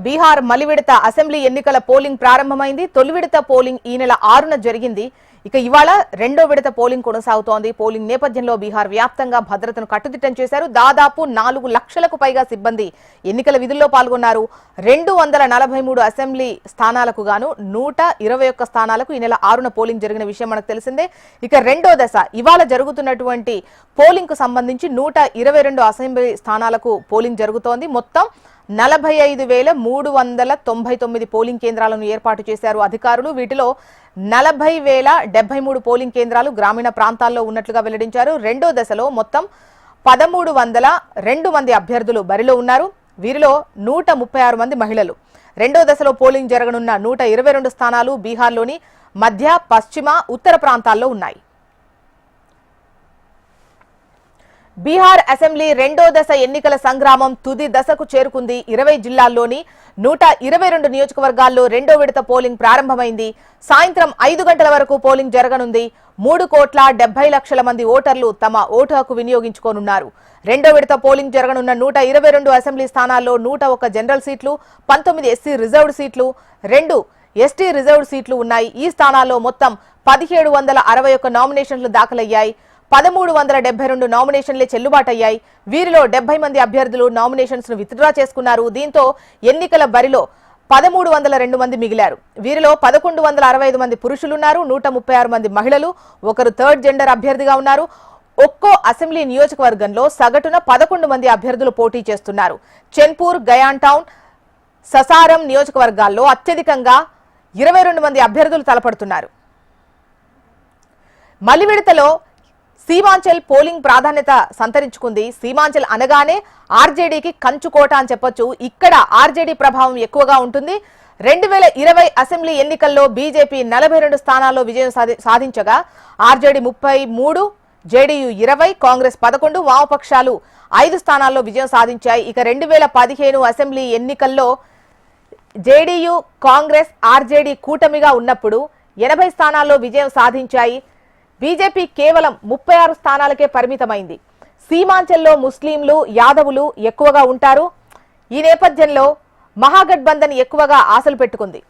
బీహార్ మలి విడత అసెంబ్లీ ఎన్నికల పోలింగ్ ప్రారంభమైంది. తొలి విడత పోలింగ్ ఈ నెల 6న జరిగింది. ఇవాళ రెండో విడత పోలింగ్ కొనసాగుతోంది. పోలింగ్ నేపథ్యంలో బీహార్ వ్యాప్తంగా భద్రతను కట్టుదిట్టం చేశారు. దాదాపు 4 లక్షలకు పైగా సిబ్బంది ఎన్నికల విధుల్లో పాల్గొన్నారు. 243 అసెంబ్లీ స్థానాలకు గాను 121 స్థానాలకు ఈ నెల 6న పోలింగ్ జరిగిన విషయం మనకు తెలిసిందే. రెండో దశ ఇవాళ జరుగుతున్నటువంటి పోలింగ్ కు సంబంధించి 122 అసెంబ్లీ స్థానాలకు పోలింగ్ జరుగుతోంది. మొత్తం 45,399 పోలింగ్ కేంద్రాలను ఏర్పాటు చేశారు అధికారులు. వీటిలో 40,073 పోలింగ్ కేంద్రాలు గ్రామీణ ప్రాంతాల్లో ఉన్నట్లుగా వెల్లడించారు. రెండో దశలో మొత్తం 1,302 మంది అభ్యర్థులు బరిలో ఉన్నారు. వీరిలో 136 మంది మహిళలు. రెండో దశలో పోలింగ్ జరగనున్న 122 స్థానాలు బీహార్లోని మధ్య, పశ్చిమ, ఉత్తర ప్రాంతాల్లో ఉన్నాయి. బీహార్ అసెంబ్లీ రెండో దశ ఎన్నికల సంగ్రామం తుది దశకు చేరుకుంది. 20 జిల్లాల్లోని 122 నియోజకవర్గాల్లో రెండో విడత పోలింగ్ ప్రారంభమైంది. సాయంత్రం 5 గంటల వరకు పోలింగ్ జరగనుంది. 3,70,00,000 మంది ఓటర్లు తమ ఓటు హక్కు వినియోగించుకోనున్నారు. రెండో విడత పోలింగ్ జరగనున్న 122 అసెంబ్లీ స్థానాల్లో 101 జనరల్ సీట్లు, 19 ఎస్సీ రిజర్వ్డ్ సీట్లు, 2 ఎస్టీ రిజర్వ్డ్ సీట్లు ఉన్నాయి. ఈ స్థానాల్లో మొత్తం 1,761 నామినేషన్లు దాఖలయ్యాయి. 1,372 నామినేషన్లే చెల్లుబాటయ్యాయి. వీరిలో 70 మంది అభ్యర్థులు నామినేషన్స్ ను విత్డ్రా చేసుకున్నారు. దీంతో ఎన్నికల బరిలో 1,302 మంది మిగిలారు. వీరిలో 1,165 మంది పురుషులున్నారు, 136 మంది మహిళలు, ఒకరు థర్డ్ జెండర్ అభ్యర్థిగా ఉన్నారు. ఒక్కో అసెంబ్లీ నియోజకవర్గంలో సగటున 11 మంది అభ్యర్థులు పోటీ చేస్తున్నారు. చెన్పూర్, గయాన్ టౌన్, ససారం నియోజకవర్గాల్లో అత్యధికంగా 22 మంది అభ్యర్థులు తలపడుతున్నారు. మలి విడతలో సీమాంచల్ పోలింగ్ ప్రాధాన్యత సంతరించుకుంది. సీమాంచల్ అనగానే ఆర్జేడీకి కంచుకోట అని చెప్పొచ్చు. ఇక్కడ ఆర్జేడీ ప్రభావం ఎక్కువగా ఉంటుంది. 2020 అసెంబ్లీ ఎన్నికల్లో బీజేపీ 42 స్థానాల్లో విజయం సాధించగా ఆర్జేడీ 33, జేడీయూ 20, కాంగ్రెస్ 11, వామపక్షాలు 5 స్థానాల్లో విజయం సాధించాయి. 2015 అసెంబ్లీ ఎన్నికల్లో జేడీయూ, కాంగ్రెస్, ఆర్జేడీ కూటమిగా ఉన్నప్పుడు 80 స్థానాల్లో విజయం సాధించాయి. బీజేపీ కేవలం 36 స్థానాలకే పరిమితమైంది. సీమాంచల్లో ముస్లింలు, యాదవులు ఎక్కువగా ఉంటారు. ఈ నేపథ్యంలో మహాగఠబంధన్ ఎక్కువగా ఆశలు పెట్టుకుంది.